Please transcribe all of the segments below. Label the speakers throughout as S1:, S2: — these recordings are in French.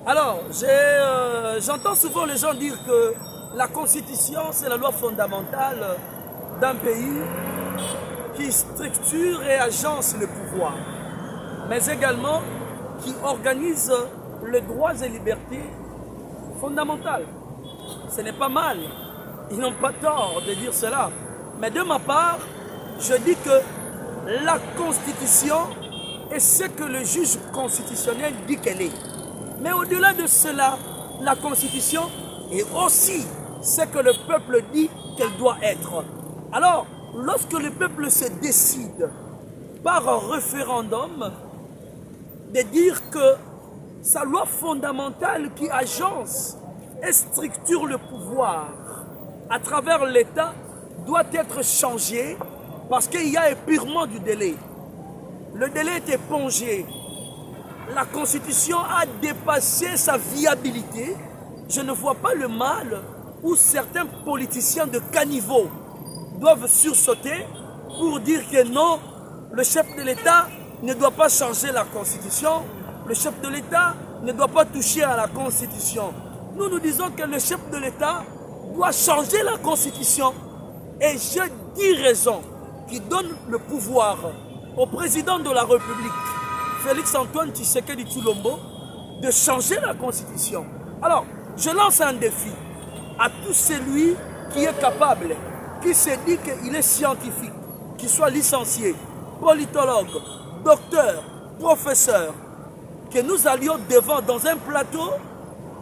S1: Alors, j'entends souvent les gens dire que la Constitution, c'est la loi fondamentale d'un pays qui structure et agence le pouvoir, mais également qui organise les droits et libertés fondamentales. Ce n'est pas mal, ils n'ont pas tort de dire cela. Mais de ma part, je dis que la Constitution est ce que le juge constitutionnel dit qu'elle est. Mais au-delà de cela, la Constitution est aussi ce que le peuple dit qu'elle doit être. Alors, lorsque le peuple se décide par un référendum de dire que sa loi fondamentale qui agence et structure le pouvoir à travers l'État doit être changée parce qu'il y a épurement du délai. Le délai est épongé. La Constitution a dépassé sa viabilité. Je ne vois pas le mal où certains politiciens de caniveau doivent sursauter pour dire que non, le chef de l'État ne doit pas changer la Constitution, le chef de l'État ne doit pas toucher à la Constitution. Nous disons que le chef de l'État doit changer la Constitution. Et j'ai 10 raisons qui donnent le pouvoir au président de la République, Félix-Antoine Tshisekedi Tshilombo, de changer la Constitution. Alors, je lance un défi à tout celui qui est capable, qui se dit qu'il est scientifique, qu'il soit licencié, politologue, docteur, professeur, que nous allions devant dans un plateau,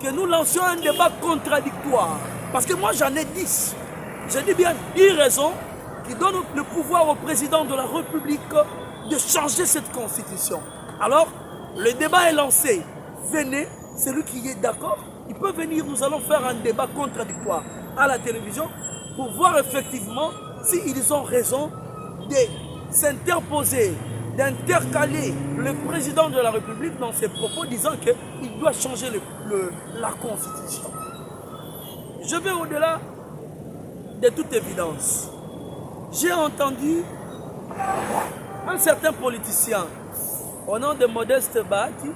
S1: que nous lancions un débat contradictoire. Parce que moi j'en ai 10. Je dis bien 10 raisons qui donnent le pouvoir au président de la République de changer cette constitution. Alors, le débat est lancé. Venez, celui qui est d'accord, il peut venir, nous allons faire un débat contradictoire à la télévision pour voir effectivement s'ils ont raison de s'interposer, d'intercaler le président de la République dans ses propos disant qu'il doit changer la Constitution. Je vais au-delà de toute évidence. J'ai entendu un certain politicien au nom de Modeste Bahati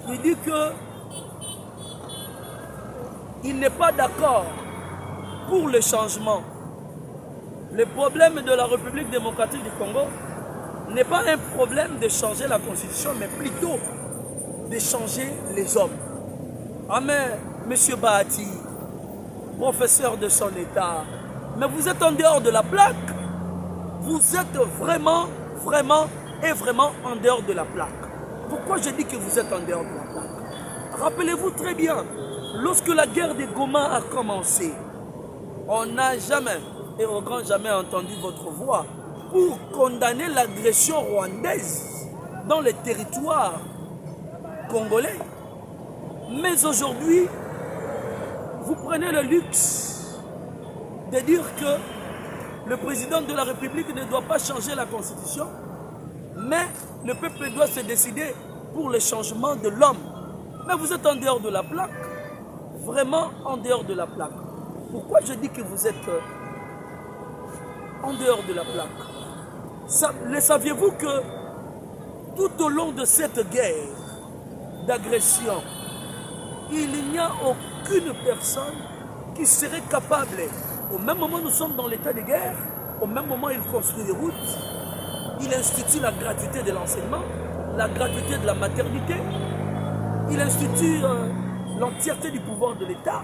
S1: qui dit qu'il n'est pas d'accord pour le changement. Le problème de la République démocratique du Congo n'est pas un problème de changer la Constitution, mais plutôt de changer les hommes. Ah mais, M. Bahati, professeur de son État, mais vous êtes en dehors de la plaque. Vous êtes vraiment en dehors de la plaque. Pourquoi je dis que vous êtes en dehors de la plaque? Rappelez-vous très bien, lorsque la guerre des Goma a commencé, on n'a jamais et au grand jamais entendu votre voix pour condamner l'agression rwandaise dans les territoires congolais. Mais aujourd'hui, vous prenez le luxe de dire que le président de la République ne doit pas changer la Constitution, mais le peuple doit se décider pour le changement de l'homme. Mais vous êtes en dehors de la plaque, vraiment en dehors de la plaque. Pourquoi je dis que vous êtes en dehors de la plaque? Le saviez-vous que tout au long de cette guerre d'agression, il n'y a aucune personne qui serait capable, au même moment où nous sommes dans l'état de guerre, au même moment il construit des routes, il institue la gratuité de l'enseignement, la gratuité de la maternité, il institue l'entièreté du pouvoir de l'État.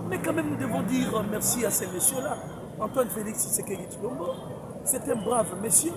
S1: Mais quand même nous devons dire merci à ces messieurs-là. Antoine Félix Tshisekedi Tshilombo, c'est un brave monsieur.